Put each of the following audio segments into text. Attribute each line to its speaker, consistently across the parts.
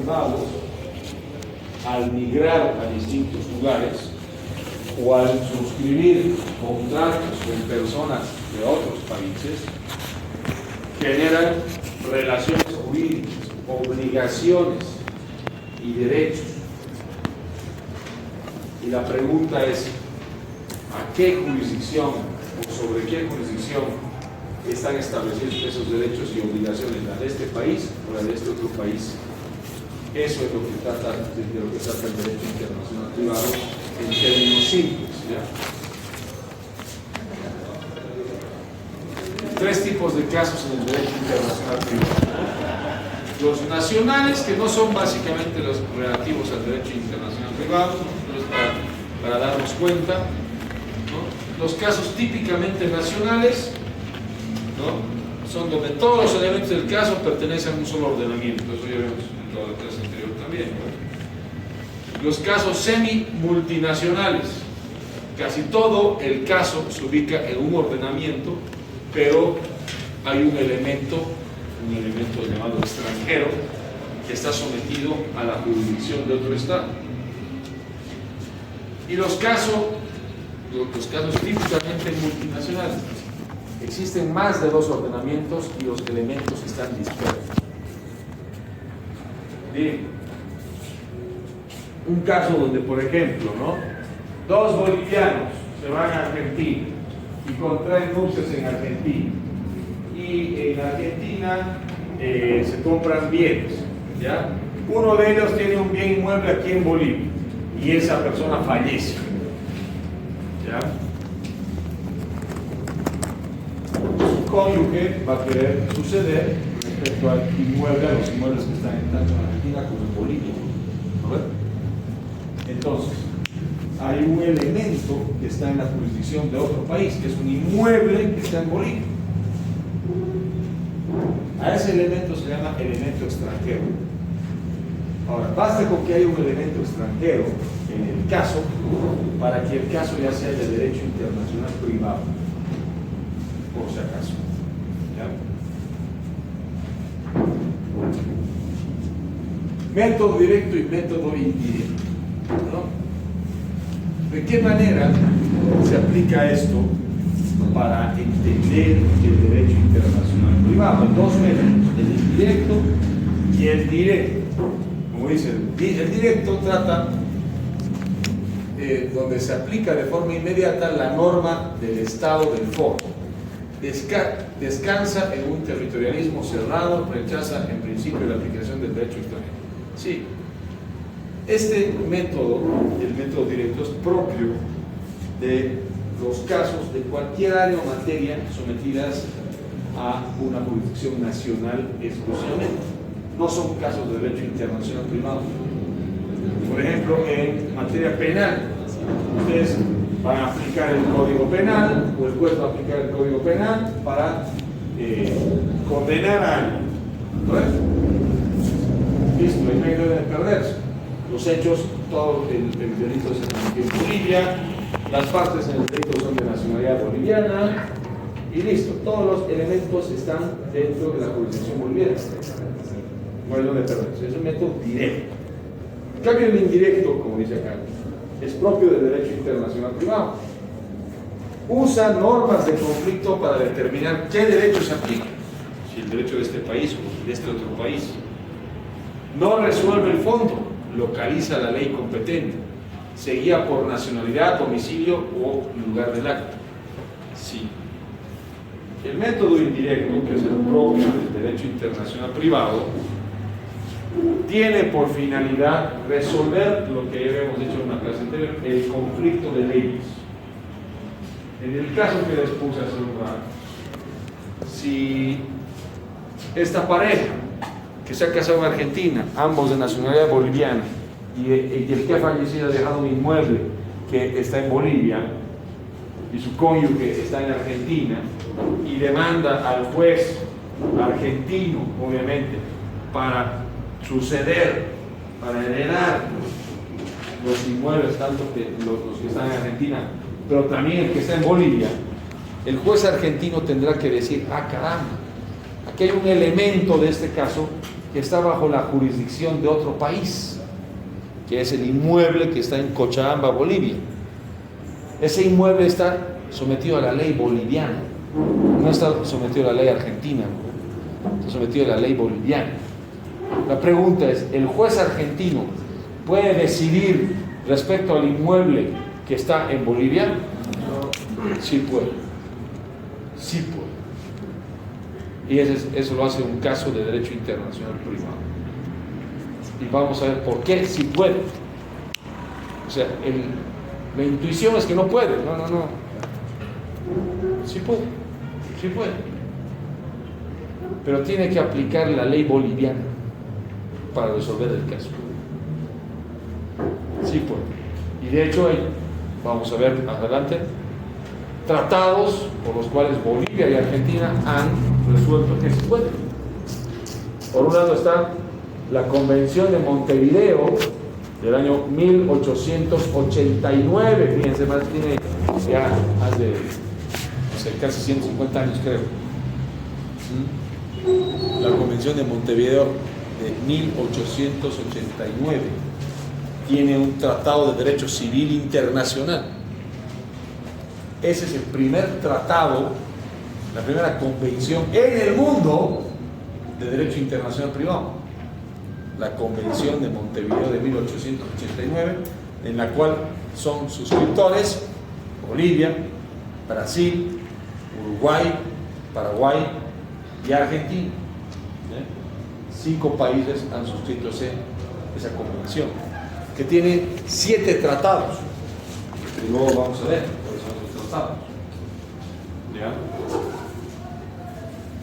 Speaker 1: privados, al migrar a distintos lugares o al suscribir contratos con personas de otros países, generan relaciones jurídicas, obligaciones y derechos. Y la pregunta es, ¿a qué jurisdicción o sobre qué jurisdicción están establecidos esos derechos y obligaciones? ¿La de este país o la de este otro país? Eso es lo que trata, de lo que trata el derecho internacional privado en términos simples, ¿ya? Tres tipos de casos en el derecho internacional privado. Los nacionales, que no son básicamente los relativos al derecho internacional privado, para darnos cuenta, ¿no? Los casos típicamente nacionales, ¿no? Son donde todos los elementos del caso pertenecen a un solo ordenamiento. Eso ya vemos en toda la clase anterior también, ¿no? Los casos semi-multinacionales, casi todo el caso se ubica en un ordenamiento, pero hay un elemento llamado extranjero que está sometido a la jurisdicción de otro estado. Y los casos típicamente multinacionales, existen más de dos ordenamientos y los elementos están dispersos. Bien, un caso donde, por ejemplo, ¿no?, dos bolivianos se van a Argentina y contraen nupcias en Argentina, y en Argentina se compran bienes, ¿ya? Uno de ellos tiene un bien inmueble aquí en Bolivia y esa persona fallece, ¿ya? Su cónyuge va a querer suceder respecto al inmueble, a los inmuebles que están tanto en Argentina como en Bolivia, ¿no? Entonces, hay un elemento que está en la jurisdicción de otro país, que es un inmueble que está en Bolivia. A ese elemento se llama elemento extranjero. Ahora, basta con que haya un elemento extranjero en el caso para que el caso ya sea de derecho internacional privado, por si acaso. ¿Ya? Método directo y método indirecto, ¿no? ¿De qué manera se aplica esto para entender el derecho internacional privado? Hay dos métodos, el indirecto y el directo. Como dice, el directo trata donde se aplica de forma inmediata la norma del estado del foro. Descansa en un territorialismo cerrado, rechaza en principio la aplicación del derecho extranjero. Sí, este método, el método directo, es propio de los casos de cualquier área o materia sometidas a una jurisdicción nacional exclusivamente. No son casos de derecho internacional privado. Por ejemplo, en materia penal, ustedes van a aplicar el Código Penal, o el juez va a aplicar el Código Penal para condenar a alguien. Listo, no hay de perderse. Los hechos, todo el delito se cometió en Bolivia, las partes en el delito son de nacionalidad boliviana, y listo, todos los elementos están dentro de la jurisdicción boliviana. No hay donde perderse, es un método directo. En cambio, el indirecto, como dice acá, es propio del derecho internacional privado. Usa normas de conflicto para determinar qué derechos se aplican, si el derecho de este país o de este otro país. No resuelve el fondo, localiza la ley competente, se guía por nacionalidad, domicilio o lugar del acto. Sí. El método indirecto, que es el propio del derecho internacional privado, tiene por finalidad resolver lo que ya habíamos dicho en una clase anterior, el conflicto de leyes. En el caso que les puse hace un rato, si esta pareja que se ha casado en Argentina, ambos de nacionalidad boliviana, y el que ha fallecido ha dejado un inmueble que está en Bolivia, y su cónyuge está en Argentina, y demanda al juez argentino, obviamente, para suceder, para heredar los inmuebles, tanto que los que están en Argentina, pero también el que está en Bolivia, el juez argentino tendrá que decir, ah, caramba, Aquí hay un elemento de este caso que está bajo la jurisdicción de otro país, que es el inmueble que está en Cochabamba, Bolivia. Ese inmueble está sometido a la ley boliviana, no está sometido a la ley argentina, está sometido a la ley boliviana. La pregunta es, ¿el juez argentino puede decidir respecto al inmueble que está en Bolivia? Sí puede. Sí puede. Y eso lo hace un caso de derecho internacional privado. Y vamos a ver por qué sí puede. O sea, la intuición es que no puede. No. Sí puede. Sí puede. Pero tiene que aplicar la ley boliviana para resolver el caso. Sí puede. Y de hecho hay, vamos a ver más adelante, tratados por los cuales Bolivia y Argentina han resuelto que se puede. Por un lado está la Convención de Montevideo del año 1889, fíjense, más tiene ya más de casi 150 años, creo. La Convención de Montevideo de 1889 tiene un tratado de derecho civil internacional. Ese es el primer tratado, la primera convención en el mundo de derecho internacional privado. La Convención de Montevideo de 1889, en la cual son suscriptores Bolivia, Brasil, Uruguay, Paraguay y Argentina. 5 países han suscrito esa convención, que tiene 7 tratados. Y luego vamos a ver cuáles son los tratados. ¿Ya?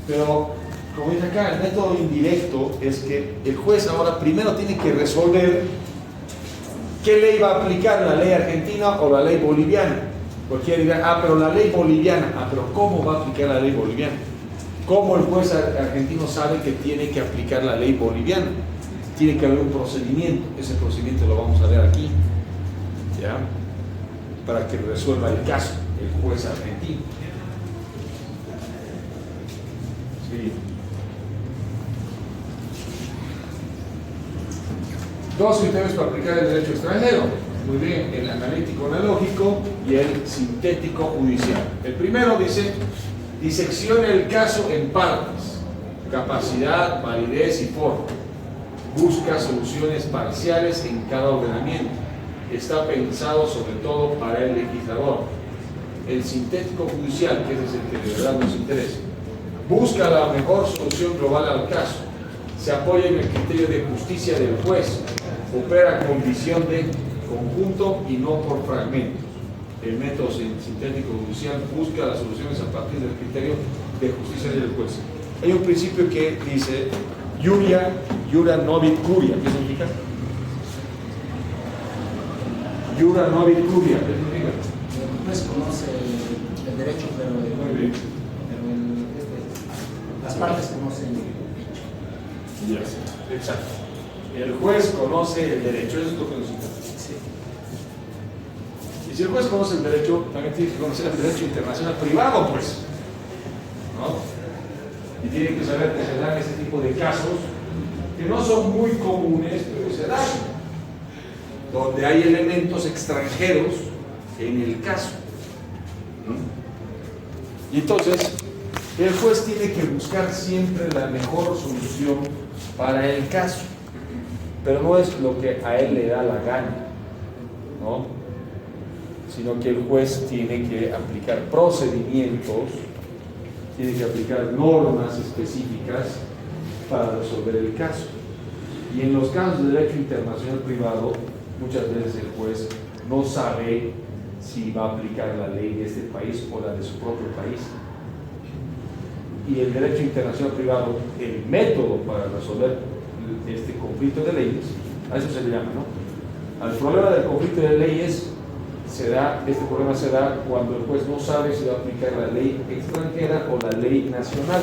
Speaker 1: Pero, como dice acá, el método indirecto es que el juez ahora primero tiene que resolver qué ley va a aplicar, la ley argentina o la ley boliviana. Cualquiera dirá, pero la ley boliviana, pero ¿cómo va a aplicar la ley boliviana? ¿Cómo el juez argentino sabe que tiene que aplicar la ley boliviana? Tiene que haber un procedimiento, ese procedimiento lo vamos a ver aquí, ¿ya? Para que resuelva el caso el juez argentino. Sí. 2 criterios para aplicar el derecho extranjero. Muy bien, el analítico analógico y el sintético judicial. El primero dice, disecciona el caso en partes, capacidad, validez y forma. Busca soluciones parciales en cada ordenamiento. Está pensado sobre todo para el legislador. El sintético judicial, que ese es el que de verdad nos interesa, busca la mejor solución global al caso. Se apoya en el criterio de justicia del juez. Opera con visión de conjunto y no por fragmentos. El método sintético judicial busca las soluciones a partir del criterio de justicia del juez. Hay un principio que dice Iura novit curia. ¿Qué significa? Iura novit curia. ¿Qué significa?
Speaker 2: El juez conoce el derecho, pero las partes conocen el hecho.
Speaker 1: Yes. Exacto. El juez conoce el derecho, eso es lo que nos interesa.
Speaker 2: Sí.
Speaker 1: Y si el juez conoce el derecho, también tiene que conocer el derecho internacional privado, pues, ¿no? Y tiene que saber que se dan ese tipo de casos que no son muy comunes, pero se dan, donde hay elementos extranjeros en el caso. Y entonces, el juez tiene que buscar siempre la mejor solución para el caso, pero no es lo que a él le da la gana, ¿no? Sino que el juez tiene que aplicar procedimientos, tiene que aplicar normas específicas para resolver el caso. Y en los casos de derecho internacional privado, muchas veces el juez no sabe si va a aplicar la ley de este país o la de su propio país. Y el derecho internacional privado, el método para resolver este conflicto de leyes, a eso se le llama, ¿no? Al problema del conflicto de leyes este problema se da cuando el juez no sabe si va a aplicar la ley extranjera o la ley nacional.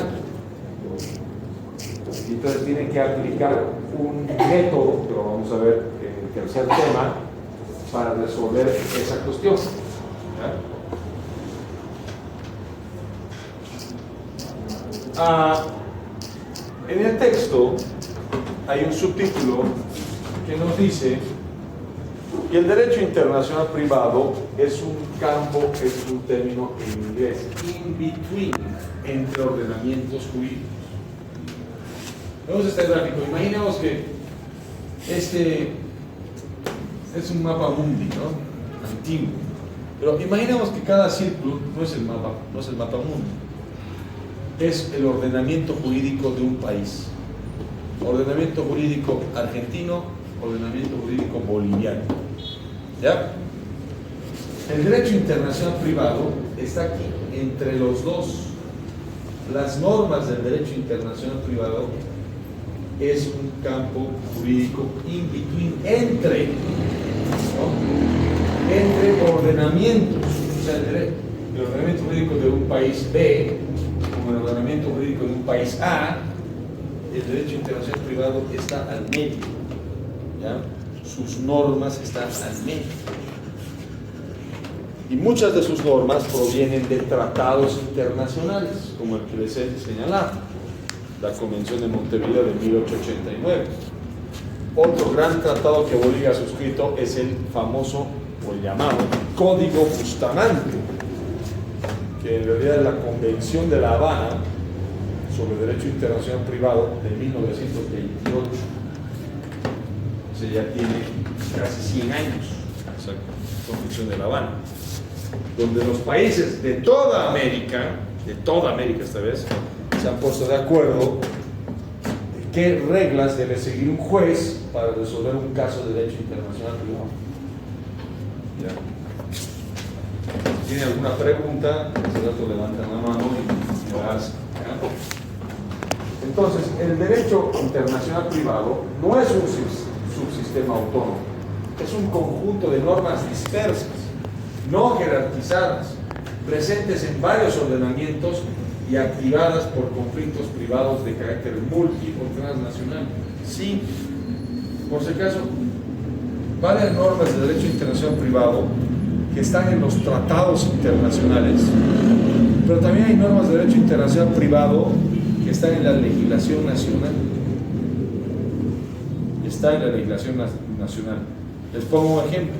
Speaker 1: Y entonces tiene que aplicar un método, que lo vamos a ver en el tercer tema, para resolver esa cuestión. En el texto hay un subtítulo que nos dice que el derecho internacional privado es un campo, es un término en inglés, in between, entre ordenamientos jurídicos. Vemos este gráfico. Imaginemos que este es un mapa mundi, ¿no? Antiguo. Pero imaginemos que cada círculo no es el mapa mundi. Es el ordenamiento jurídico de un país. Ordenamiento jurídico argentino, ordenamiento jurídico boliviano. ¿Ya? El derecho internacional privado está aquí, entre los dos. Las normas del derecho internacional privado es un campo jurídico in between, entre, ¿no? Entre ordenamientos. O sea, el ordenamiento jurídico de un país B como el ordenamiento jurídico de un país A, el derecho internacional privado está al medio, ¿ya? Sus normas están al medio. Y muchas de sus normas provienen de tratados internacionales, como el que les he señalado, la Convención de Montevideo de 1889. Otro gran tratado que Bolivia ha suscrito es el famoso, o el llamado, Código Bustamante, que en realidad es la Convención de La Habana sobre Derecho Internacional Privado de 1928. O sea, ya tiene casi 100 años, esa Convención de La Habana, donde los países de toda América esta vez, se han puesto de acuerdo de qué reglas debe seguir un juez para resolver un caso de derecho internacional privado. ¿Ya? Si tiene alguna pregunta, hace rato levantan la mano y me la hacen. Entonces, el derecho internacional privado no es un subsistema autónomo, es un conjunto de normas dispersas, no jerarquizadas, presentes en varios ordenamientos y activadas por conflictos privados de carácter multi o transnacional. Sí, por si acaso, varias normas de derecho internacional privado que están en los tratados internacionales, pero también hay normas de derecho internacional privado que están en la legislación nacional. Está en la legislación nacional. Les pongo un ejemplo.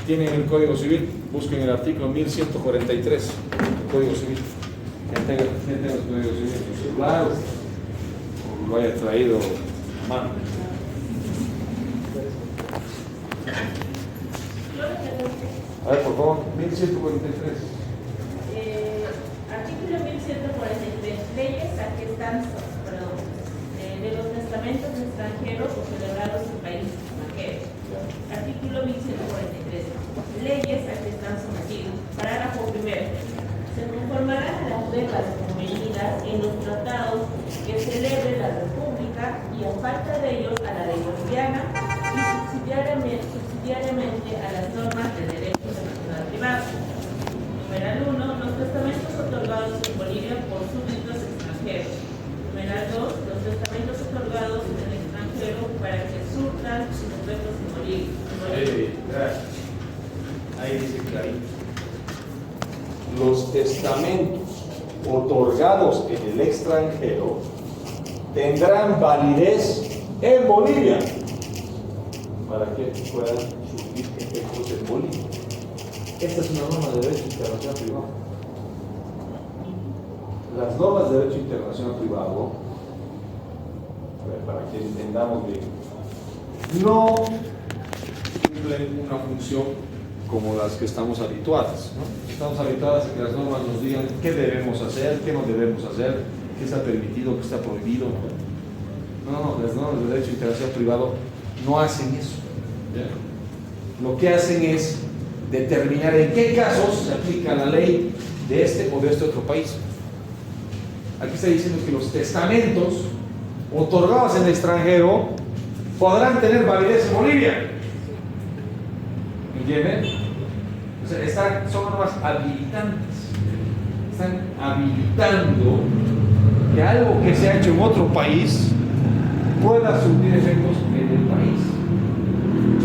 Speaker 1: Tienen el Código Civil, busquen el artículo 1143 del Código Civil. ¿Quién tenga el Código Civil en su celular o lo haya traído a mano? A ver, por favor, 1143.
Speaker 3: Artículo 1143. Leyes a que están, de los testamentos extranjeros o celebrados en países extranjeros. Artículo 1143. Leyes a que están sometidos. Parágrafo primero. Se conformarán a las reglas convenidas en los tratados que celebre la República y a falta de ellos a la ley boliviana y subsidiariamente a las normas del derecho internacional privado. Numeral 1. Los testamentos otorgados en Bolivia por súbditos extranjeros. Numeral 2. Los testamentos otorgados en el extranjero para que surtan sus efectos en Bolivia.
Speaker 1: Gracias. Ahí dice clarito. Los testamentos otorgados en el extranjero tendrán validez en Bolivia para que puedan surtir efectos en Bolivia. Esta es una norma de derecho internacional privado. Las normas de derecho internacional privado, para que entendamos bien, no cumplen una función como las que estamos habituadas, ¿no? Estamos habituadas a que las normas nos digan qué debemos hacer, qué no debemos hacer, qué está permitido, qué está prohibido. No, las normas de derecho internacional privado no hacen eso, ¿ya? Lo que hacen es determinar en qué casos se aplica la ley de este o de este otro país. Aquí está diciendo que los testamentos otorgados en el extranjero podrán tener validez en Bolivia. ¿Entienden? O sea, son normas habilitantes. Están habilitando que algo que se ha hecho en otro país pueda surtir efectos en el país.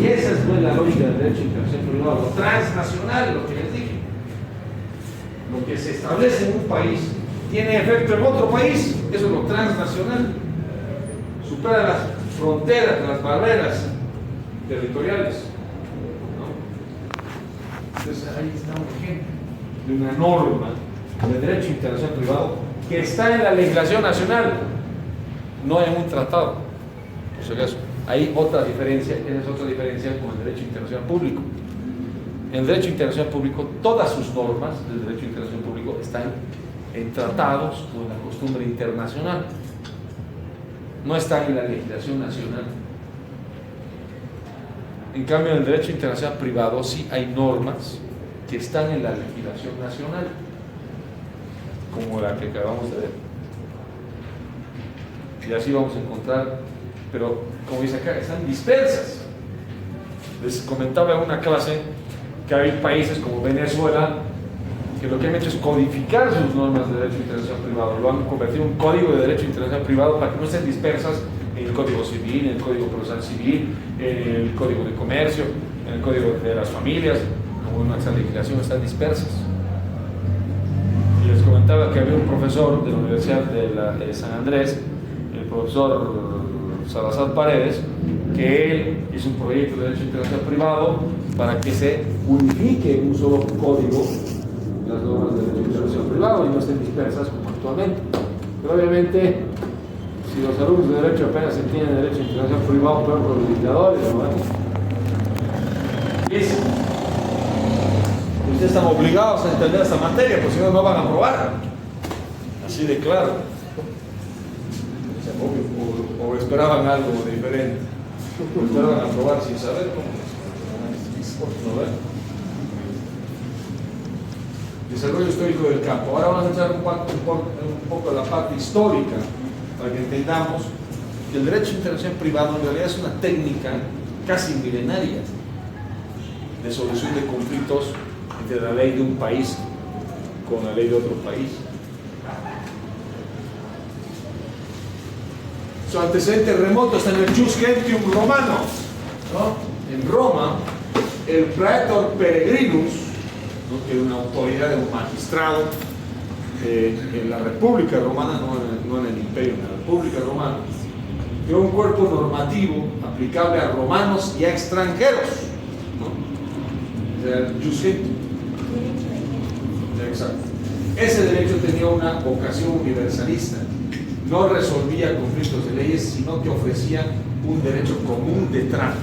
Speaker 1: Y esa es pues la lógica del derecho internacional privado, lo transnacional, lo que les dije. Lo que se establece en un país tiene efecto en otro país, eso es lo transnacional. supera las fronteras, las barreras territoriales, ¿no? Entonces ahí está un ejemplo de una norma de derecho internacional privado que está en la legislación nacional, no en un tratado. Por si acaso, hay otra diferencia, esa es otra diferencia con el derecho internacional público. En el derecho internacional público, todas sus normas del derecho internacional público están en tratados o en la costumbre internacional, no están en la legislación nacional. En cambio, en el derecho internacional privado sí hay normas que están en la legislación nacional, como la que acabamos de ver. Y así vamos a encontrar, pero como dice acá, están dispersas. Les comentaba en una clase que hay países como Venezuela que lo que han hecho es codificar sus normas de derecho internacional privado, lo han convertido en un código de derecho internacional privado para que no estén dispersas en el Código Civil, en el Código Procesal Civil, en el Código de Comercio, en el Código de las Familias, como en nuestra legislación están dispersas. Y les comentaba que había un profesor de la Universidad de San Andrés, el profesor Salazar Paredes, que él hizo un proyecto de derecho internacional privado para que se unifique en un solo código las normas de derecho internacional privado y no estén dispersas como actualmente. Pero obviamente, si los alumnos de derecho apenas entienden derecho internacional privado, peor con los dictadores, ¿no? Dice, ustedes están obligados a entender esta materia, pues si no, no van a aprobar. Así de claro. O esperaban algo diferente. O esperaban aprobar sin saber cómo es. ¿No ven? Desarrollo histórico del campo. Ahora vamos a echar un poco la parte histórica para que entendamos que el derecho internacional privado en realidad es una técnica casi milenaria de solución de conflictos entre la ley de un país con la ley de otro país. Su antecedente remoto está en el Jus Gentium romano, ¿no? En Roma, el Praetor Peregrinus, ¿no? Que era una autoridad, un magistrado en la República Romana, no en el Imperio, en la República Romana, creó un cuerpo normativo aplicable a romanos y a extranjeros, ¿no? O sea, el Jus Gentium. Exacto. Ese derecho tenía una vocación universalista. No resolvía conflictos de leyes, sino que ofrecía un derecho común de trato.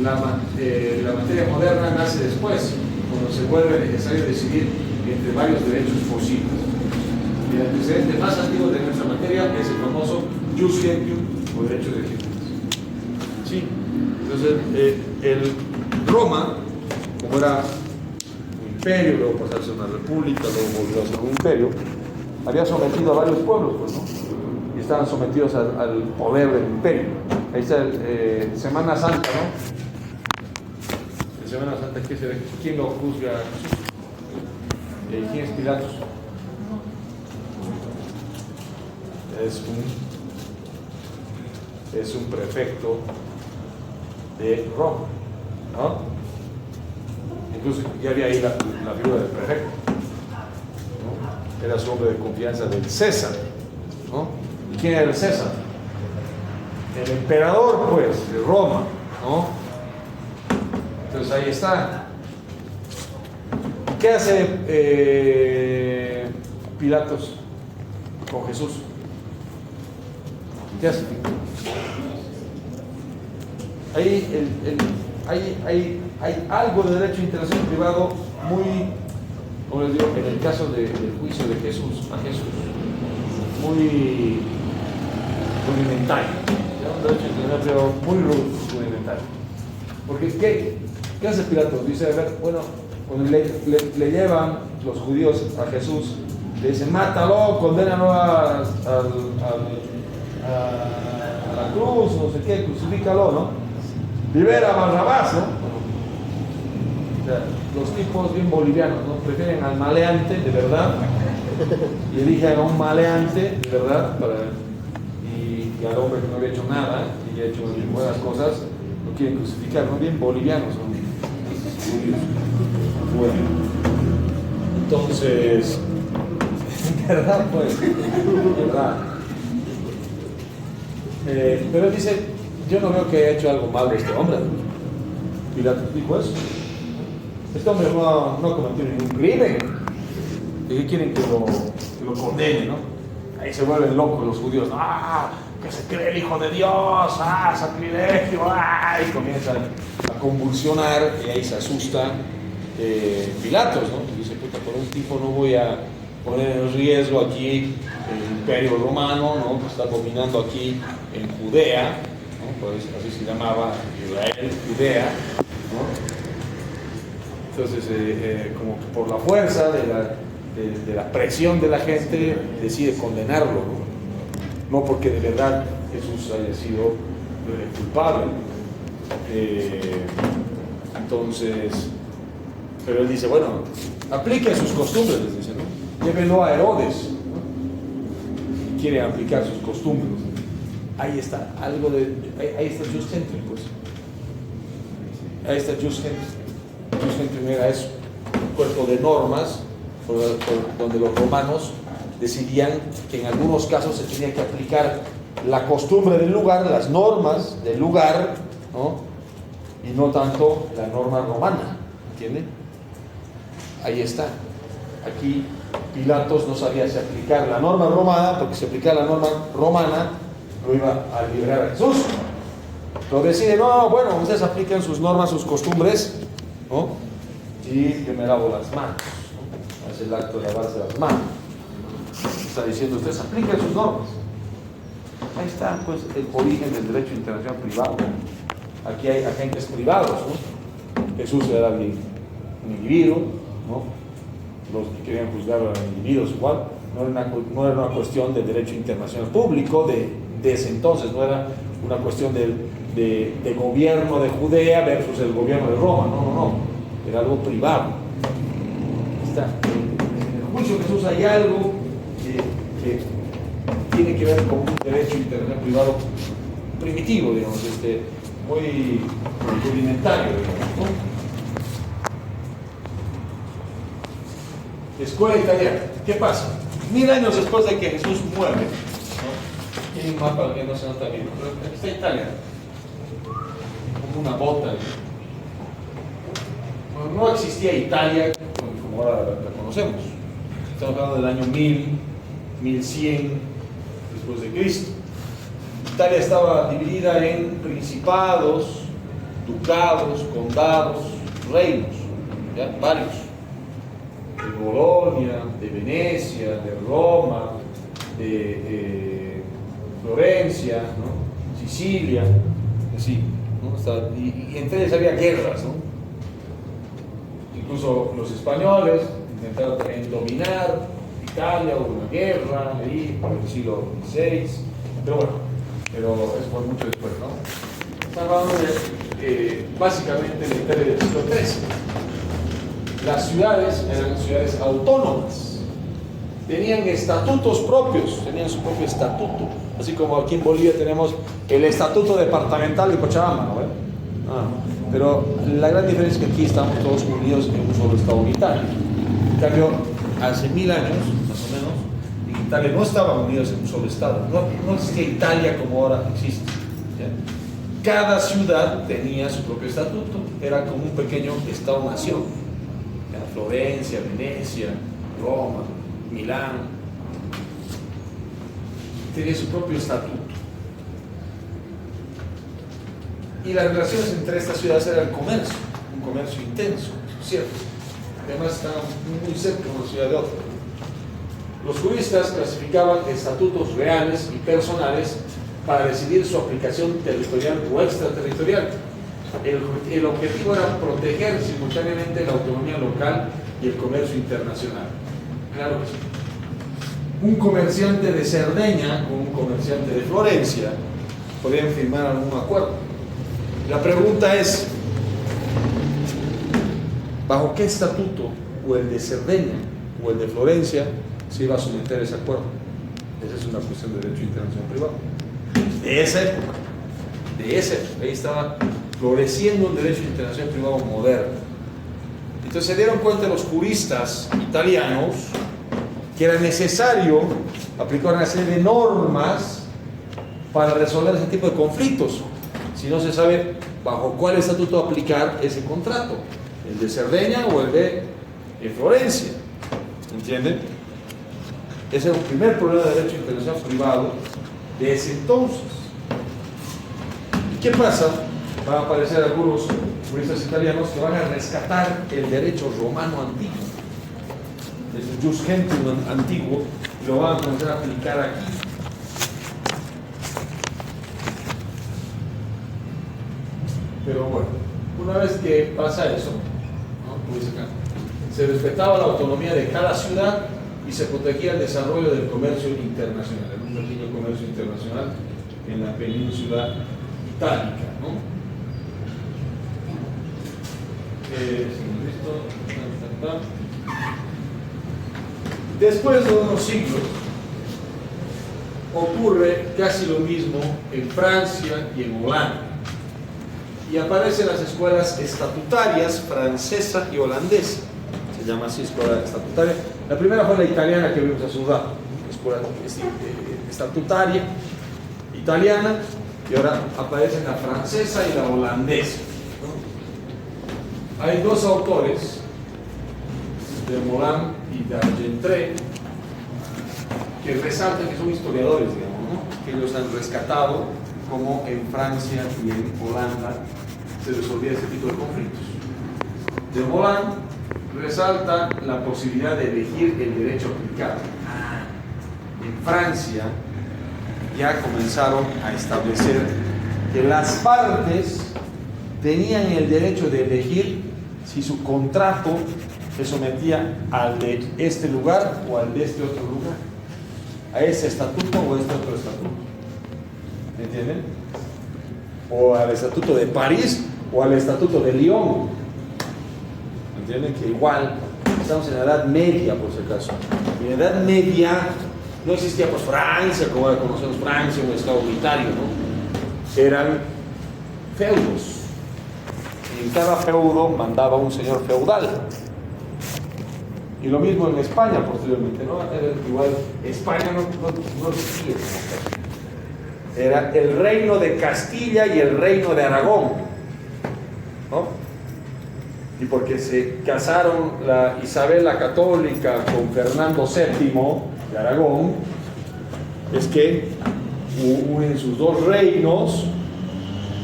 Speaker 1: La materia moderna nace después, cuando se vuelve necesario decidir entre varios derechos posibles. El antecedente más antiguo de nuestra materia es el famoso Jus Gentium o derecho de gentes. Sí. Entonces, el Roma, como era un imperio, luego pasó a ser una república, luego volvió a ser un imperio, había sometido a varios pueblos, pues, ¿no? Y estaban sometidos al poder del imperio. Ahí está Semana Santa, ¿no? En Semana Santa, ¿qué se ve? ¿Quién lo juzga? ¿Quién es Pilatos? Es un prefecto de Roma, ¿no? Incluso ya había ahí la figura del prefecto. Era su hombre de confianza del César, ¿no? ¿Y quién era el César? El emperador, pues, de Roma, ¿no? Entonces ahí está. ¿Qué hace Pilatos con Jesús? ¿Qué hace? Ahí hay algo de derecho internacional privado muy, como les digo, en el caso del juicio de Jesús, a Jesús, muy rudimentario, un derecho internacional privado muy rudimentario. Porque ¿qué hace Pilatos? Dice, a ver, bueno, cuando le llevan los judíos a Jesús, le dicen, mátalo, condénalo a la cruz, no sé qué, crucifícalo, ¿no? Libera a Barrabás, ¿no? O sea, los tipos bien bolivianos, ¿no? Prefieren al maleante de verdad y eligen a un maleante de verdad y al hombre que no había hecho nada y ha hecho buenas cosas, lo quieren crucificar, ¿no? Bien bolivianos son judíos. Bueno, entonces, ¿verdad? Pues, ¿verdad? Pero él dice, yo no veo que haya hecho algo malo este hombre. Pilatos dijo eso. Este hombre no ha cometido ningún crimen. ¿Y qué quieren que lo condene, no? Ahí se vuelven locos los judíos. ¡Ah! Que se cree el Hijo de Dios. ¡Ah! Sacrilegio. ¡Ah! Y comienzan a convulsionar y ahí se asusta Pilatos, ¿no? Y dice, puta, por un tipo no voy a poner en riesgo aquí el imperio romano, ¿no? Que está dominando aquí en Judea, ¿no? Pues así se llamaba Israel, Judea, ¿no? Entonces, como que por la fuerza de la presión de la gente, decide condenarlo, no porque de verdad Jesús haya sido culpable. Entonces, pero él dice, bueno, aplique sus costumbres, les dice, ¿no? Llévenlo a Herodes, ¿no? Quiere aplicar sus costumbres. Ahí está, ahí está Just Entry, pues. Ahí está Just Entry. Just Entry era eso, un cuerpo de normas donde los romanos decidían que en algunos casos se tenía que aplicar la costumbre del lugar, las normas del lugar, ¿no? Y no tanto la norma romana, ¿entienden? Ahí está. Aquí Pilatos no sabía si aplicar la norma romana, porque si aplicara la norma romana lo iba a liberar a Jesús. Pero decide, no, bueno, ustedes apliquen sus normas, sus costumbres, ¿no? Y yo me lavo las manos, ¿no? Es el acto de lavarse las manos. Está diciendo, ustedes apliquen sus normas. Ahí está, pues, el origen del derecho internacional privado. Aquí hay agentes privados, ¿no? Jesús era un individuo, ¿no? Los que querían juzgar a individuos igual. No era una cuestión de derecho internacional público de ese entonces, no era una cuestión de gobierno de Judea versus el gobierno de Roma, no. Era algo privado. Ahí está. En el juicio de Jesús hay algo que tiene que ver con un derecho internacional privado primitivo, digamos, muy rudimentario, digamos, ¿no? Escuela italiana. ¿Qué pasa? 1000 años después de que Jesús muere, ¿no? Tiene un mapa que no se nota bien, pero aquí está Italia, como una bota. No existía Italia como ahora la conocemos. Estamos hablando del año 1100 después de Cristo. Italia estaba dividida en principados, ducados, condados, reinos, ¿ya? Varios. De Bolonia, de Venecia, de Roma, de Florencia, ¿no? Sicilia, así, ¿no? Y entre ellos había guerras, ¿no? Incluso los españoles intentaron también dominar Italia, hubo una guerra ahí por el siglo XVI, pero bueno, eso fue mucho después, ¿no? Estamos hablando de básicamente la Italia del siglo XIII. Las ciudades eran ciudades autónomas, tenían estatutos propios, tenían su propio estatuto, así como aquí en Bolivia tenemos el estatuto departamental de Cochabamba, ¿no? Pero la gran diferencia es que aquí estamos todos unidos en un solo estado unitario. En cambio, hace 1000 años, más o menos, en Italia no estaban unidos en un solo estado, no existía Italia como ahora existe, ¿ya? Cada ciudad tenía su propio estatuto, era como un pequeño estado-nación. Florencia, Venecia, Roma, Milán, tenía su propio estatuto. Y las relaciones entre estas ciudades eran el comercio, un comercio intenso, ¿cierto? Además estaban muy cerca una ciudad de otra. Los juristas clasificaban estatutos reales y personales para decidir su aplicación territorial o extraterritorial. El objetivo era proteger simultáneamente la autonomía local y el comercio internacional. Claro que sí. Un comerciante de Cerdeña con un comerciante de Florencia podrían firmar algún acuerdo. La pregunta es, ¿bajo qué estatuto o el de Cerdeña o el de Florencia se iba a someter ese acuerdo? Esa es una cuestión de derecho internacional privado. De esa época, ahí estaba floreciendo un derecho internacional privado moderno. Entonces se dieron cuenta los juristas italianos que era necesario aplicar una serie de normas para resolver ese tipo de conflictos. Si no se sabe bajo cuál estatuto aplicar ese contrato, el de Cerdeña o el de Florencia. ¿Entienden? Ese es el primer problema de derecho internacional privado de ese entonces. ¿Y qué pasa? Van a aparecer algunos juristas italianos que van a rescatar el derecho romano antiguo, el jus gentium antiguo, y lo van a comenzar a aplicar aquí. Pero bueno, una vez que pasa eso, ¿no? Pues acá, se respetaba la autonomía de cada ciudad y se protegía el desarrollo del comercio internacional, en un pequeño comercio internacional en la península itálica, ¿no? Después de unos siglos ocurre casi lo mismo en Francia y en Holanda, y aparecen las escuelas estatutarias francesa y holandesa. Se llama así escuela estatutaria. La primera fue la italiana que vimos a su lado, escuela estatutaria italiana, y ahora aparecen la francesa y la holandesa. Hay dos autores, de Morán y de Argentré, que resaltan que son historiadores, digamos, ¿no? Que ellos han rescatado cómo en Francia y en Holanda se resolvía este tipo de conflictos. De Morán resalta la posibilidad de elegir el derecho aplicado. En Francia ya comenzaron a establecer que las partes tenían el derecho de elegir si su contrato se sometía al de este lugar o al de este otro lugar, a ese estatuto o a este otro estatuto. ¿Entienden? O al estatuto de París o al estatuto de Lyon. ¿Entienden? Que igual estamos en la Edad Media, por si acaso. En la Edad Media no existía pues Francia, como ahora conocemos Francia, un estado unitario, ¿no? Eran feudos. En cada feudo mandaba un señor feudal. Y lo mismo en España posteriormente, ¿no? Era igual, España no existía. Era el reino de Castilla y el reino de Aragón, ¿no? Y porque se casaron la Isabel la Católica con Fernando VII de Aragón, es que unen sus dos reinos,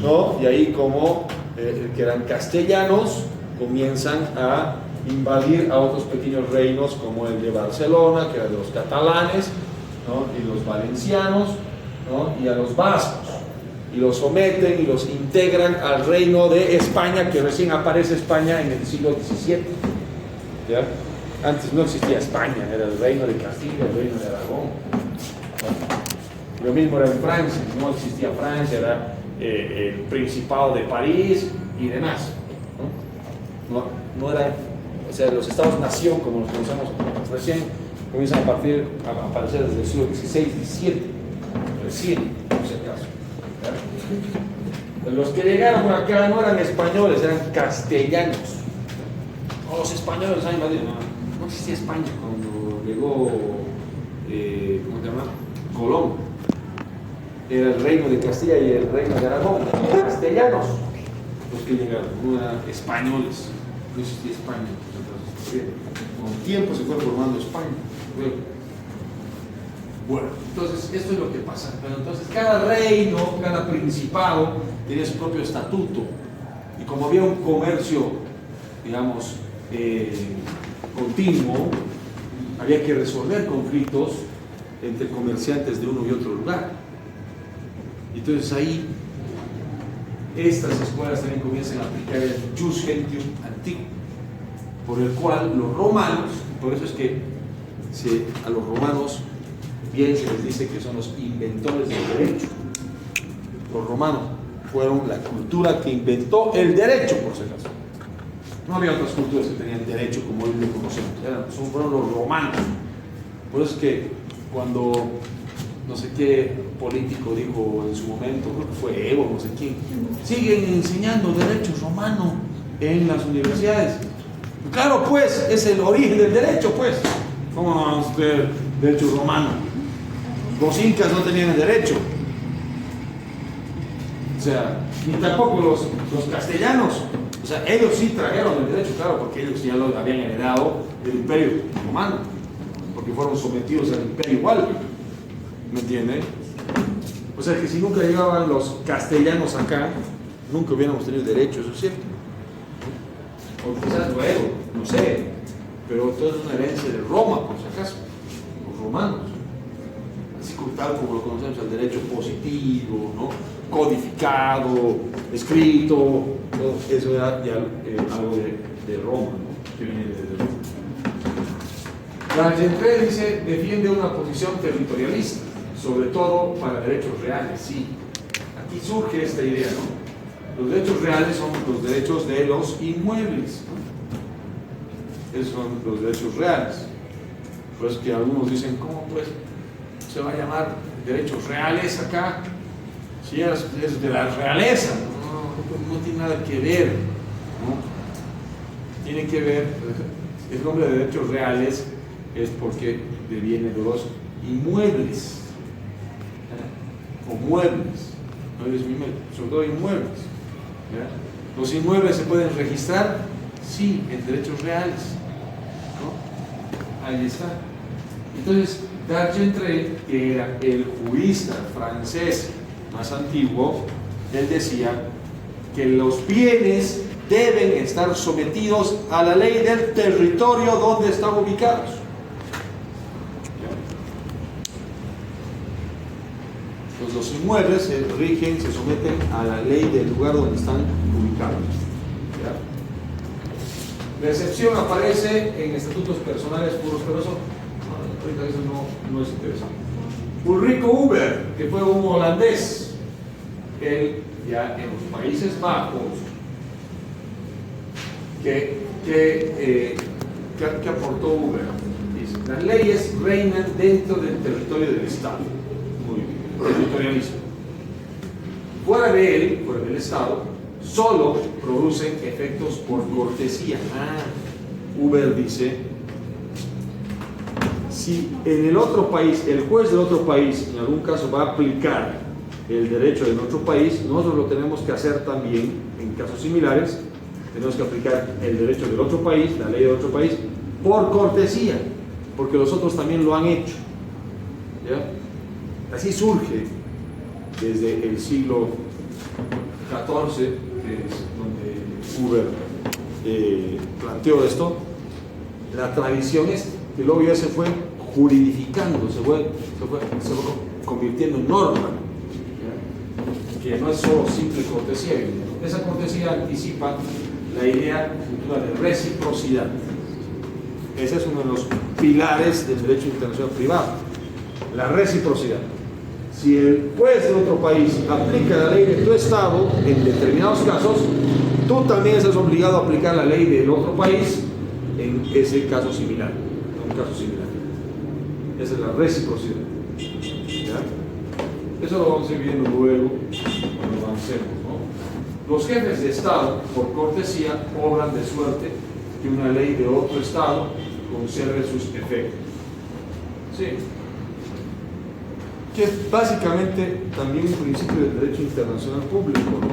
Speaker 1: ¿no? Y ahí como que eran castellanos, comienzan a invadir a otros pequeños reinos como el de Barcelona, que era de los catalanes, ¿no? Y los valencianos, ¿no? Y a los vascos, y los someten y los integran al reino de España, que recién aparece España en el siglo XVII. ¿Ya? Antes no existía España, era el reino de Castilla, el reino de Aragón. Lo mismo era en Francia, no existía Francia, era el Principado de París y demás. No era, o sea, los estados-nación, como los conocemos recién, comienzan a aparecer desde el siglo XVI, XVII, recién, por si acaso. ¿Ya? Los que llegaron por acá no eran españoles, eran castellanos. Los españoles han invadido. No existía España cuando llegó, ¿cómo se llama? Colón. Era el reino de Castilla y el reino de Aragón. Castellanos los que llegaron, no eran españoles. No existía España. Entonces, con el tiempo se fue formando España. Bueno, entonces esto es lo que pasa. Pero entonces cada reino, cada principado tenía su propio estatuto. Y como había un comercio, digamos, continuo, había que resolver conflictos entre comerciantes de uno y otro lugar. Entonces ahí estas escuelas también comienzan a aplicar el jus gentium antiguo, por el cual los romanos, por eso es que a los romanos bien se les dice que son los inventores del derecho. Los romanos fueron la cultura que inventó el derecho, por si acaso. No había otras culturas que tenían derecho como hoy lo conocemos, fueron los romanos. Por eso es que cuando no sé qué político dijo en su momento, creo que fue Evo, no sé quién, siguen enseñando derecho romano en las universidades. Claro, pues, es el origen del derecho, pues. ¿Cómo no vamos a tener derecho romano? Los incas no tenían el derecho. O sea, ni tampoco los castellanos. O sea, ellos sí trajeron el derecho, claro, porque ellos ya lo habían heredado del Imperio Romano, porque fueron sometidos al Imperio igual. ¿Me entienden? O sea, que si nunca llegaban los castellanos acá, nunca hubiéramos tenido derecho, eso es cierto. O quizás luego, no sé, pero todo es una herencia de Roma, por si acaso, los romanos. Así tal como lo conocemos, el derecho positivo, ¿no? Codificado, escrito, todo eso era ya algo de Roma, ¿no? Que viene de Roma. D'Argentré dice, defiende una posición territorialista, sobre todo para derechos reales, sí. Aquí surge esta idea, ¿no? Los derechos reales son los derechos de los inmuebles, ¿no? Esos son los derechos reales. Pues que algunos dicen, ¿cómo pues se va a llamar derechos reales acá? Si es de la realeza, no tiene nada que ver, ¿no? Tiene que ver, el nombre de derechos reales es porque deviene de los inmuebles, o muebles, sobre todo inmuebles. ¿Ya? Los inmuebles se pueden registrar, sí, en derechos reales, ¿no? Ahí está. Entonces, D'Argentré, que era el jurista francés más antiguo, él decía que los bienes deben estar sometidos a la ley del territorio donde están ubicados. Pues los inmuebles se rigen, se someten a la ley del lugar donde están ubicados. ¿Ya? La excepción aparece en estatutos personales puros, pero eso no es interesante. Ulrico Huber, que fue un holandés, él ya en los Países Bajos, ¿qué aportó Huber? Dice, las leyes reinan dentro del territorio del Estado. Muy bien, territorialismo. Fuera de él, fuera del Estado, solo producen efectos por cortesía. Huber dice, si en el otro país, el juez del otro país en algún caso va a aplicar el derecho de nuestro país, nosotros lo tenemos que hacer también en casos similares. Tenemos que aplicar el derecho del otro país, la ley del otro país, por cortesía, porque los otros también lo han hecho. ¿Ya? Así surge desde el siglo XIV, que es donde Huber planteó esto, la tradición es que luego ya se fue juridificando, se fue convirtiendo en norma, ¿ya? Que no es solo simple cortesía. Esa cortesía anticipa la idea futura de reciprocidad. Ese es uno de los pilares del derecho internacional privado, la reciprocidad. Si el juez de otro país aplica la ley de tu estado en determinados casos, tú también estás obligado a aplicar la ley del otro país en ese caso similar, en un caso similar. Esa es la reciprocidad. ¿Ya? Eso lo vamos a ir viendo luego cuando avancemos, ¿no? Los jefes de Estado, por cortesía, obran de suerte que una ley de otro Estado conserve sus efectos. Sí. Que es básicamente también un principio del derecho internacional público, ¿no?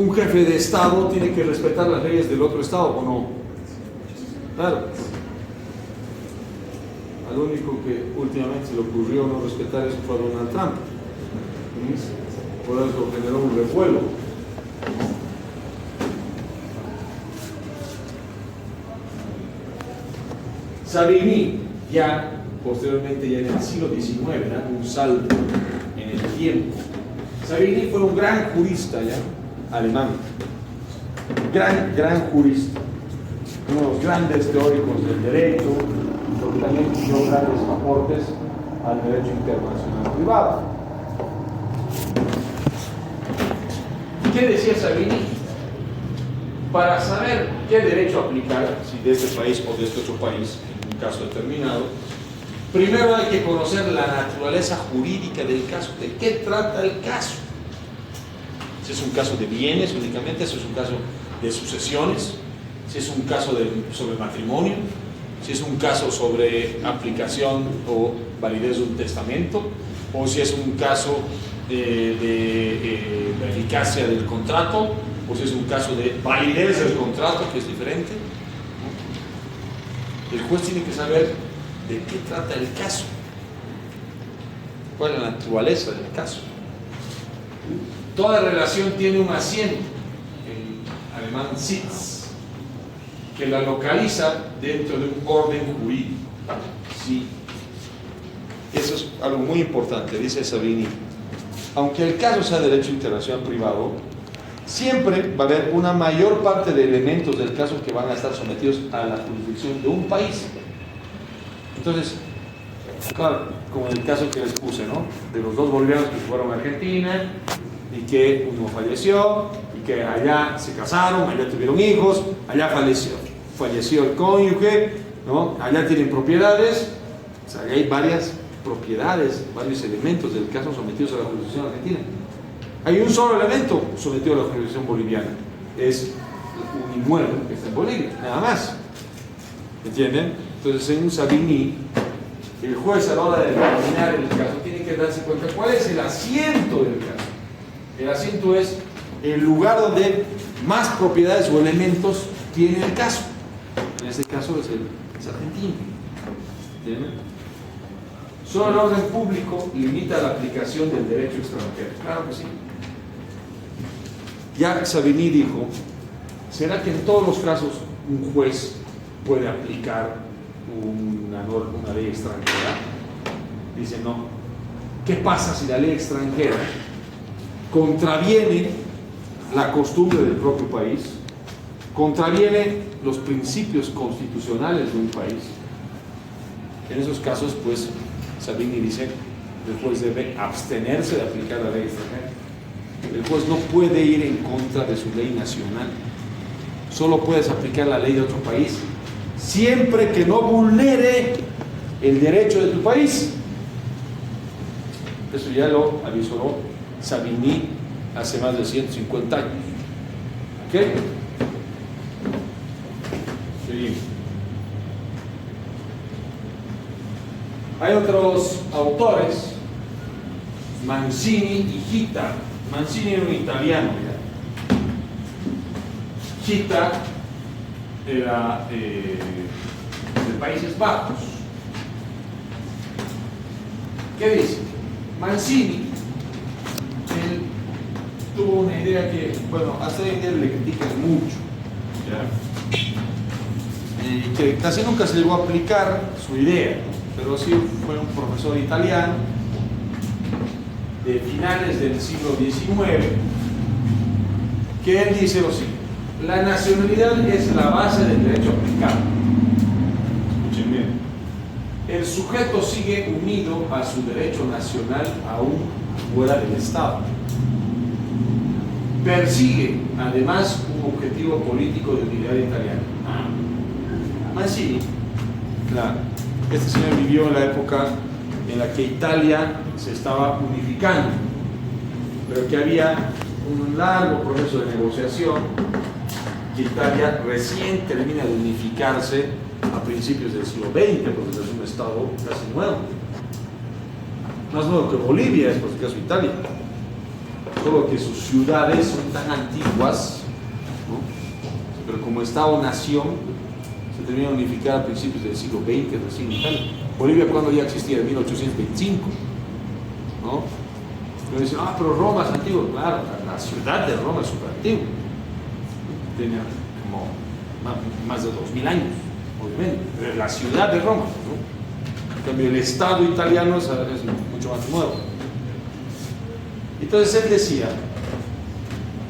Speaker 1: Un jefe de Estado tiene que respetar las leyes del otro Estado, ¿o no? Claro. Al único que últimamente se le ocurrió no respetar eso fue a Donald Trump. Por eso generó un revuelo. Savigny, ya posteriormente, ya en el siglo XIX, dando un salto en el tiempo. Savigny fue un gran jurista ya, alemán. Gran jurista. Uno de los grandes teóricos del derecho, porque también dio grandes aportes al derecho internacional privado. ¿Qué decía Savigny? Para saber qué derecho aplicar, si de este país o de este otro país, en un caso determinado, primero hay que conocer la naturaleza jurídica del caso, de qué trata el caso. Si es un caso de bienes únicamente, si es un caso de sucesiones, si es un caso sobre matrimonio, si es un caso sobre aplicación o validez de un testamento, o si es un caso de la eficacia del contrato, o si es un caso de validez del contrato, que es diferente. El juez tiene que saber de qué trata el caso, cuál es la naturaleza del caso. Toda relación tiene un asiento, en alemán Sitz, que la localiza dentro de un orden jurídico. Sí. Eso es algo muy importante, dice Savini. Aunque el caso sea derecho internacional privado, siempre va a haber una mayor parte de elementos del caso que van a estar sometidos a la jurisdicción de un país. Entonces, claro, como en el caso que les puse, ¿no? De los dos bolivianos que fueron a Argentina y que uno falleció y que allá se casaron, allá tuvieron hijos, allá falleció el cónyuge, ¿no? Allá tienen propiedades, o sea, hay varias propiedades, varios elementos del caso sometidos a la jurisdicción argentina. Hay un solo elemento sometido a la jurisdicción boliviana, es un inmueble que está en Bolivia, nada más. ¿Entienden? Entonces, en un Savini, el juez a la hora de determinar el caso tiene que darse cuenta cuál es el asiento del caso. El asiento es el lugar donde más propiedades o elementos tiene el caso. En este caso es Argentina. ¿Entienden? Solo el orden público limita la aplicación del derecho extranjero. Claro que sí. Ya Savini dijo, ¿será que en todos los casos un juez puede aplicar una ley extranjera? Dice no. ¿Qué pasa si la ley extranjera contraviene la costumbre del propio país, contraviene los principios constitucionales de un país? En esos casos, pues, Savini dice, el juez debe abstenerse de aplicar la ley extranjera. El juez no puede ir en contra de su ley nacional. Solo puedes aplicar la ley de otro país, siempre que no vulnere el derecho de tu país. Eso ya lo avisó Savini hace más de 150 años. ¿Ok? Seguimos. Hay otros autores, Mancini y Gita. Mancini era un italiano, ¿ya? Gita era de Países Bajos. ¿Qué dice? Mancini, él tuvo una idea que, bueno, hasta hoy en día le critican mucho, ¿ya? Que casi nunca se llegó a aplicar su idea, pero sí fue un profesor italiano de finales del siglo XIX, que él dice lo siguiente: la nacionalidad es la base del derecho aplicado. Escuchen bien. El sujeto sigue unido a su derecho nacional aún fuera del Estado. Persigue, además, un objetivo político de unidad italiana. Mancini, claro, este señor vivió en la época en la que Italia se estaba unificando, pero que había un largo proceso de negociación, que Italia recién termina de unificarse a principios del siglo XX, porque es un estado casi nuevo, más nuevo que Bolivia, es por el caso de Italia, solo que sus ciudades son tan antiguas, ¿no? Pero como estado-nación se termina de unificar a principios del siglo XX recién en Italia. Bolivia, cuando ya existía, en 1825, ¿no? Pero dicen, pero Roma es antiguo. Claro, la ciudad de Roma es súper antigua, tenía como más de 2000 años, obviamente, pero la ciudad de Roma, ¿no? En cambio, el Estado italiano es mucho más nuevo. Entonces él decía,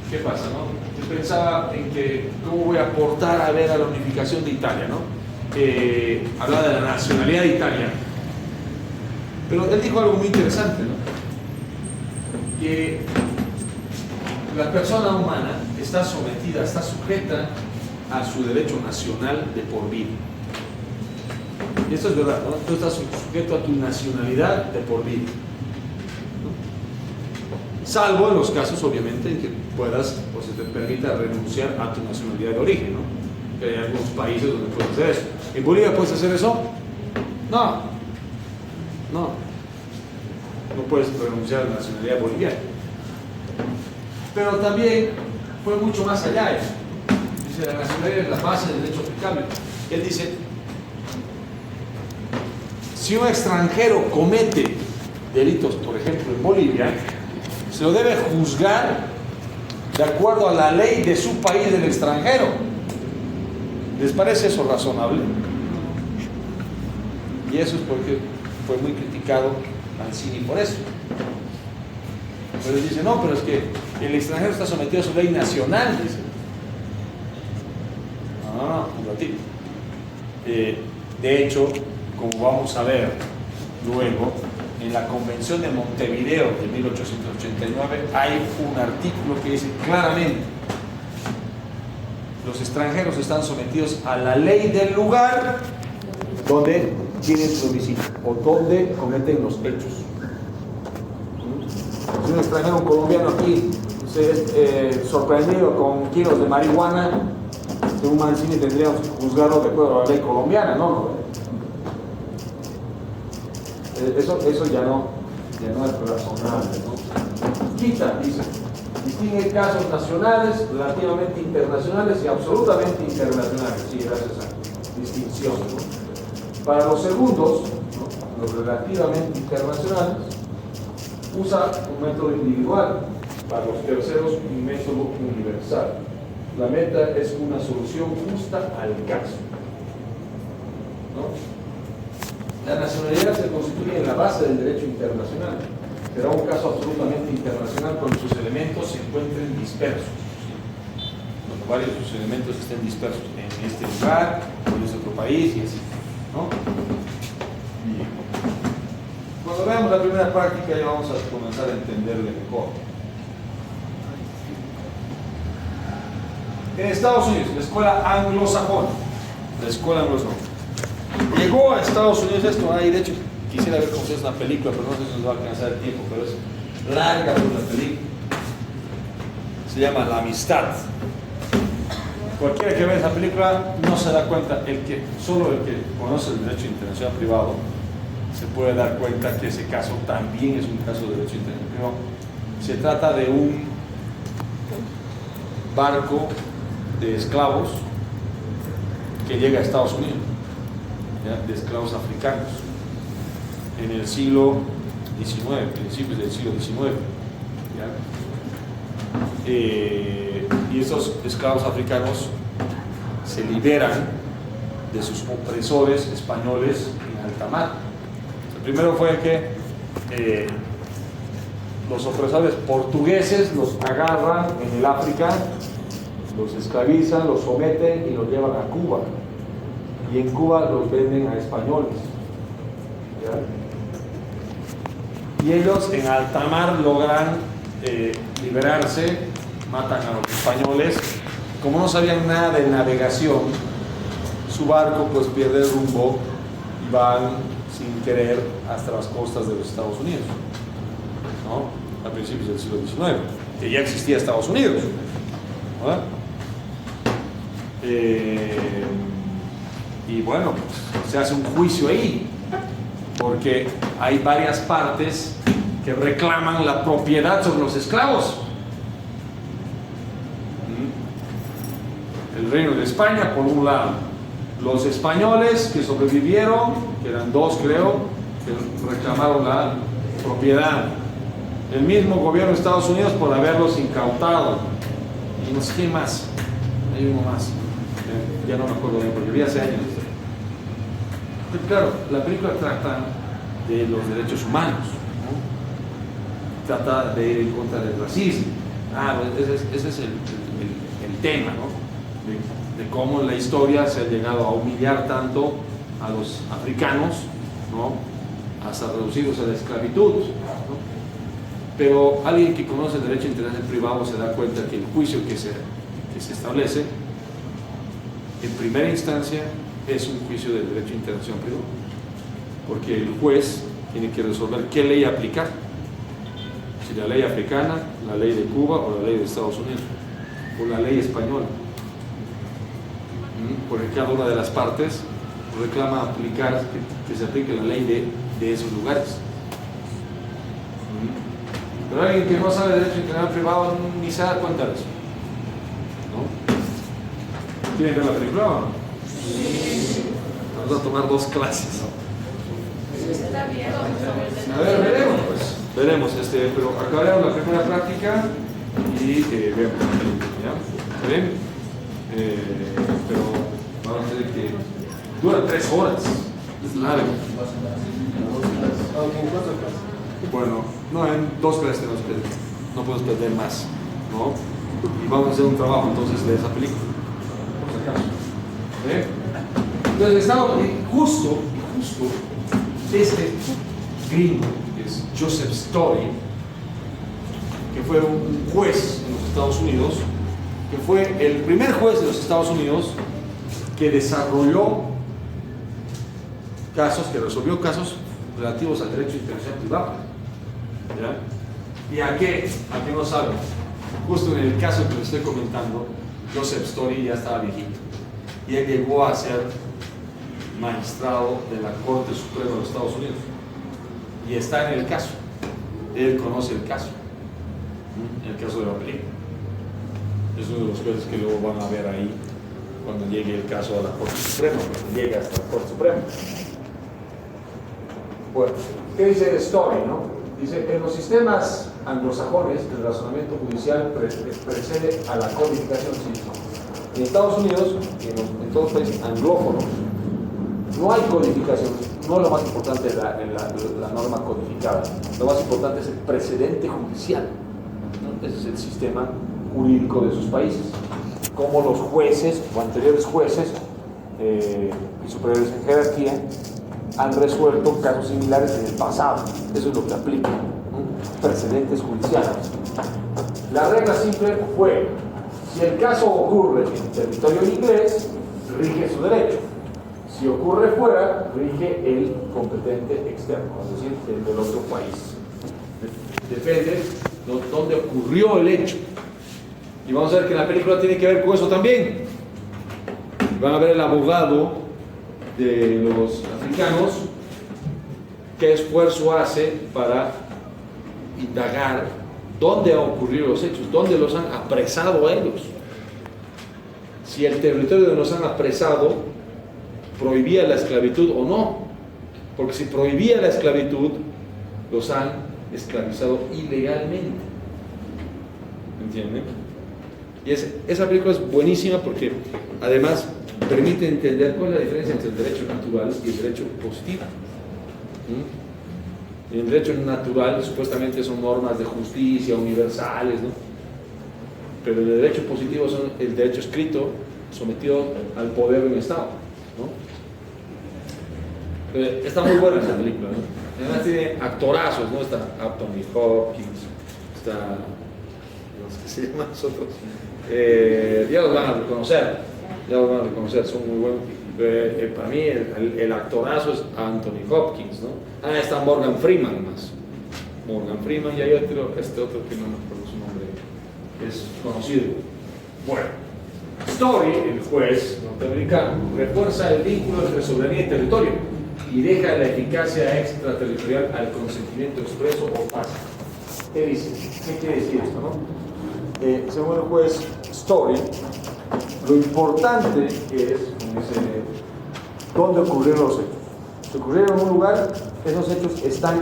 Speaker 1: ¿qué pasa, no? Yo pensaba en que cómo voy a aportar a ver a la unificación de Italia, ¿no? Hablaba de la nacionalidad italiana, pero él dijo algo muy interesante, ¿no? Que la persona humana está sometida, está sujeta a su derecho nacional de por vida. Y esto es verdad, ¿no? Tú estás sujeto a tu nacionalidad de por vida, ¿no? Salvo en los casos, obviamente, en que puedas o se te permita renunciar a tu nacionalidad de origen, ¿no? Que hay algunos países donde puedes hacer eso. ¿En Bolivia puedes hacer eso? No. no puedes renunciar a la nacionalidad boliviana. Pero también fue mucho más allá eso. Dice, la nacionalidad es la base del derecho aplicable. Él dice, si un extranjero comete delitos, por ejemplo, en Bolivia, se lo debe juzgar de acuerdo a la ley de su país del extranjero. ¿Les parece eso razonable? Y eso es porque fue muy criticado Mancini por eso. Pero él dice, no, pero es que el extranjero está sometido a su ley nacional, dice. Un ratito. De hecho, como vamos a ver luego, en la Convención de Montevideo de 1889 hay un artículo que dice claramente: los extranjeros están sometidos a la ley del lugar donde tienen su domicilio o donde cometen los hechos. Si un extranjero, un colombiano aquí, se es sorprendido con kilos de marihuana, según Mancini tendríamos que juzgarlo de acuerdo a la ley colombiana, ¿no? Eso ya no es razonable, ¿no? Quita, dice, distingue casos nacionales, relativamente internacionales y absolutamente internacionales. Sí, gracias a distinción, ¿no? Para los segundos, ¿no?, los relativamente internacionales, usa un método individual. Para los terceros, un método universal. La meta es una solución justa al caso, ¿no? La nacionalidad se constituye en la base del derecho internacional. Será un caso absolutamente internacional cuando sus elementos se encuentren dispersos. Cuando varios de sus elementos estén dispersos en este lugar, o en este otro país, y así, ¿no? Y cuando veamos la primera práctica ya vamos a comenzar a entenderle mejor. En Estados Unidos, la escuela anglosajona. Llegó a Estados Unidos esto, de hecho, quisiera ver cómo se hace una película, pero no sé si nos va a alcanzar el tiempo, pero es larga una película. Se llama La Amistad. Cualquiera que vea esa película no se da cuenta, solo el que conoce el derecho internacional privado se puede dar cuenta que ese caso también es un caso de derecho internacional privado. Se trata de un barco de esclavos que llega a Estados Unidos, ¿ya?, de esclavos africanos en el siglo XIX, principios del siglo XIX, ¿ya? Y esos esclavos africanos se liberan de sus opresores españoles en alta mar. El primero fue que los opresores portugueses los agarran en el África, los esclavizan, los someten y los llevan a Cuba. Y en Cuba los venden a españoles, ¿ya? Y ellos en alta mar logran liberarse, matan a los españoles. Como no sabían nada de navegación, su barco pues pierde el rumbo y van sin querer hasta las costas de los Estados Unidos, ¿no?, a principios del siglo XIX, que ya existía Estados Unidos, ¿no? Y bueno, pues, se hace un juicio ahí, porque hay varias partes que reclaman la propiedad sobre los esclavos. El Reino de España, por un lado, los españoles que sobrevivieron, que eran dos creo, que reclamaron la propiedad, el mismo gobierno de Estados Unidos por haberlos incautado, y no sé quién más, hay uno más, ya no me acuerdo bien porque vi hace años. Pero claro, la película trata de los derechos humanos, ¿no? Trata de ir en contra del racismo. Ese es el tema, ¿no? De cómo en la historia se ha llegado a humillar tanto a los africanos, ¿no?, hasta reducidos a la esclavitud, ¿no? Pero alguien que conoce el derecho internacional privado se da cuenta que el juicio que se establece en primera instancia es un juicio del derecho internacional privado, porque el juez tiene que resolver qué ley aplicar, si la ley africana, la ley de Cuba o la ley de Estados Unidos o la ley española, porque cada una de las partes reclama aplicar, que se aplique la ley de esos lugares. Pero alguien que no sabe derecho internacional privado ni se da cuenta de eso. ¿No? ¿Quieren ver la película o no? Sí. Vamos a tomar 2 clases.
Speaker 3: Está bien,
Speaker 1: A ver, veremos pues. Veremos, pero acabaremos la primera práctica y vemos. ¿Ya? ¿Está bien? Pero vamos a ver que dura 3 horas. Es largo. Bueno, no, en 2 clases no puedes perder más, ¿no? Y vamos a hacer un trabajo entonces de esa película, por si acaso. Entonces estamos justo este gringo, que es Joseph Story, que fue un juez en los Estados Unidos, que fue el primer juez de los Estados Unidos que desarrolló casos, que resolvió casos relativos al derecho internacional privado. ¿Ya? ¿Y a qué no saben? Justo en el caso que les estoy comentando, Joseph Story ya estaba viejito y él llegó a ser magistrado de la Corte Suprema de los Estados Unidos y está en el caso. Él conoce el caso de la película. Es uno de los jueces que luego van a ver ahí cuando llegue el caso a la Corte Suprema, cuando llegue hasta la Corte Suprema. Bueno, ¿qué dice el Story, no? Dice, en los sistemas anglosajones el razonamiento judicial precede a la codificación civil. En Estados Unidos y en todos los países anglófonos no hay codificación, no es lo más importante la norma codificada, lo más importante es el precedente judicial, ¿no? Ese es el sistema jurídico de sus países, como los jueces o anteriores jueces y superiores en jerarquía han resuelto casos similares en el pasado. Eso es lo que aplica, ¿no? Precedentes judiciales. La regla simple fue: si el caso ocurre en territorio inglés, rige su derecho. Si ocurre fuera, rige el competente externo, es decir, el del otro país. Depende de dónde ocurrió el hecho. Y vamos a ver que la película tiene que ver con eso también. Van a ver el abogado de los africanos qué esfuerzo hace para indagar dónde han ocurrido los hechos, dónde los han apresado a ellos. Si el territorio donde los han apresado prohibía la esclavitud o no, porque si prohibía la esclavitud, los han esclavizado ilegalmente. ¿Entienden? Y esa película es buenísima porque además permite entender cuál es la diferencia entre el derecho natural y el derecho positivo. En el derecho natural supuestamente son normas de justicia universales, ¿no? Pero el derecho positivo son el derecho escrito sometido al poder de un Estado, ¿no? Está muy buena esa película, ¿no? Además tiene actorazos, ¿no? Está Anthony Hopkins, está los que se llaman nosotros, ya los van a reconocer, son muy buenos. Para mí el actorazo es Anthony Hopkins, ¿no? Está Morgan Freeman más. Morgan Freeman y hay otro que no me acuerdo su nombre, es conocido. Bueno, Story, el juez norteamericano, refuerza el vínculo entre soberanía y territorio y deja la eficacia extraterritorial al consentimiento expreso o tácito. ¿Qué dice? ¿Qué quiere decir esto, no? Según el juez Story, lo importante es dónde ocurrieron los hechos. Si ocurrieron en un lugar, esos hechos están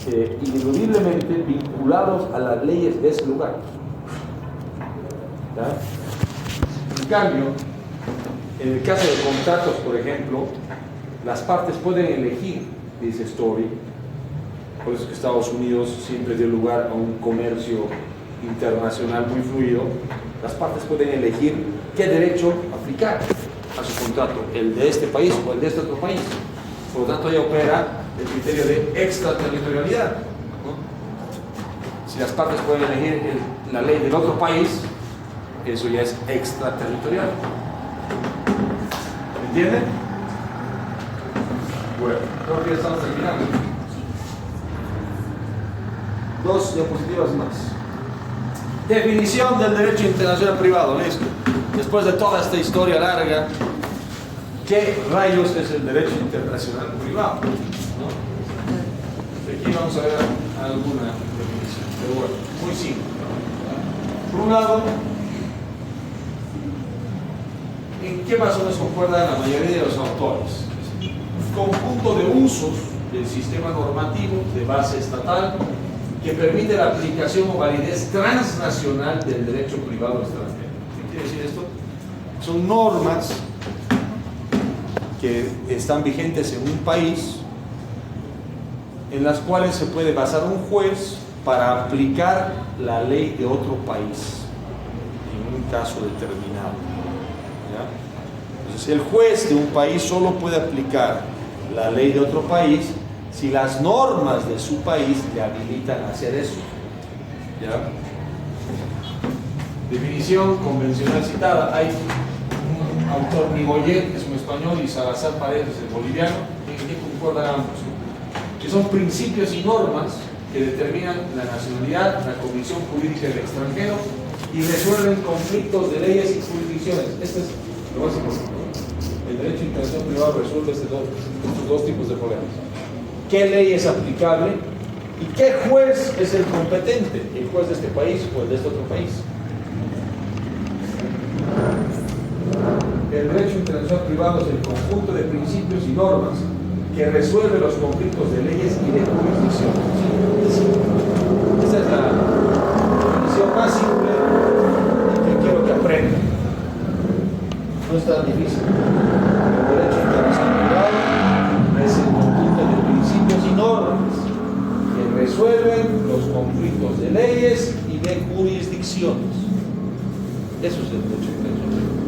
Speaker 1: ineludiblemente vinculados a las leyes de ese lugar. ¿Ya? En cambio, en el caso de contratos, por ejemplo, las partes pueden elegir, dice Story, por eso es que Estados Unidos siempre dio lugar a un comercio internacional muy fluido. Las partes pueden elegir qué derecho aplicar a su contrato, el de este país o el de este otro país. Por lo tanto, ahí opera el criterio de extraterritorialidad, ¿no? Si las partes pueden elegir la ley del otro país, eso ya es extraterritorial. ¿Entienden? Bueno, creo que ya estamos terminando. 2 diapositivas más. Definición del derecho internacional privado, listo. Después de toda esta historia larga, ¿qué rayos es el derecho internacional privado? ¿No? Y vamos a ver alguna definición, pero bueno, muy simple. Por un lado, ¿en qué más o menos concuerdan la mayoría de los autores? Un conjunto de usos del sistema normativo de base estatal que permite la aplicación o validez transnacional del derecho privado extranjero. ¿Qué quiere decir esto? Son normas que están vigentes en un país, en las cuales se puede basar un juez para aplicar la ley de otro país en un caso determinado. ¿Ya? Entonces, el juez de un país solo puede aplicar la ley de otro país si las normas de su país le habilitan a hacer eso. ¿Ya? Definición convencional citada. Hay un autor, Migoyet, que es un español, y Salazar Paredes, el boliviano, en que concuerdan ambos, ¿no? Que son principios y normas que determinan la nacionalidad, la condición jurídica del extranjero y resuelven conflictos de leyes y jurisdicciones. Este es lo más importante, ¿no? El derecho internacional privado resuelve estos dos tipos de problemas. ¿Qué ley es aplicable? ¿Y qué juez es el competente? ¿El juez de este país o el de este otro país? El derecho internacional privado es el conjunto de principios y normas que resuelve los conflictos de leyes y de jurisdicción. Esa es la definición más simple que quiero que aprendan. No es tan difícil. El derecho internacional privado es el conjunto de principios y normas que resuelven los conflictos de leyes y de jurisdicciones. Eso es el derecho internacional privado.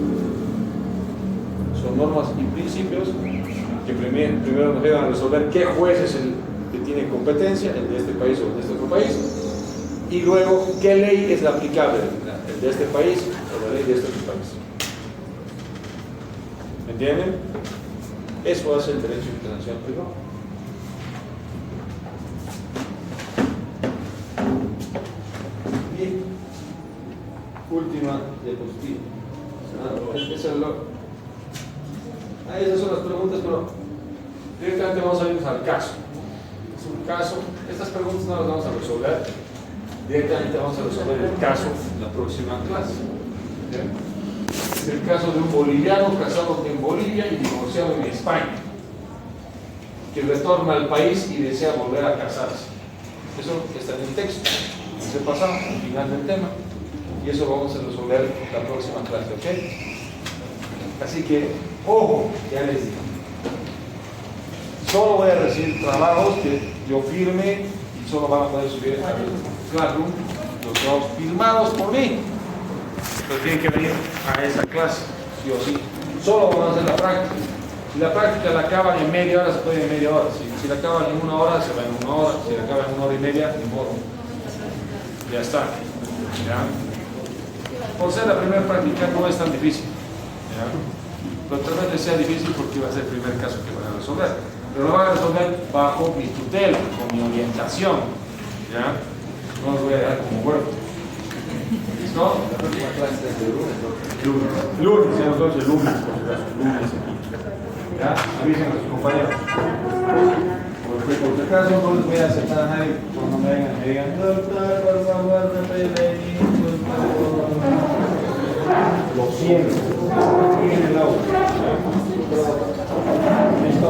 Speaker 1: Son normas y principios que primero nos llevan a resolver qué juez es el que tiene competencia, el de este país o el de este otro país, y luego qué ley es la aplicable, el de este país o la ley de este otro país. ¿Me entienden? Eso hace el derecho internacional privado. Bien. Última diapositiva. Esas son las preguntas, pero directamente vamos a irnos al caso. Es un caso, estas preguntas no las vamos a resolver, directamente vamos a resolver el caso en la próxima clase. ¿Bien? Es el caso de un boliviano casado en Bolivia y divorciado en España, que retorna al país y desea volver a casarse. Eso está en el texto, se pasa al final del tema, y eso vamos a resolver en la próxima clase, ¿ok? Así que, ojo, ya les digo, solo voy a recibir trabajos que yo firme y solo van a poder subir a Classroom los trabajos firmados por mí. Pero tienen que venir a esa clase, sí o sí. Solo van a hacer la práctica. Si la práctica la acaban en media hora, se puede en media hora. Si la acaban en una hora, se va en una hora. Si la acaban en una hora y media, ni modo. Ya está. ¿Ya? Por ser la primera práctica no es tan difícil. ¿Ya? Pero tal vez les sea difícil porque va a ser el primer caso que van a resolver. Pero lo van a resolver bajo mi tutela, con mi orientación. ¿Ya? No los voy a dejar como huerto. ¿Listo? La próxima clase es de lunes, ¿no? Lunes, ya nosotros el lunes, por si acaso, lunes aquí. ¿Ya? Avisen a sus compañeros. Por si acaso no les voy a aceptar a nadie cuando me vengan y me digan, doctor, por favor, repele, por favor. Lo siento. Aquí en el aula. ¿Listo?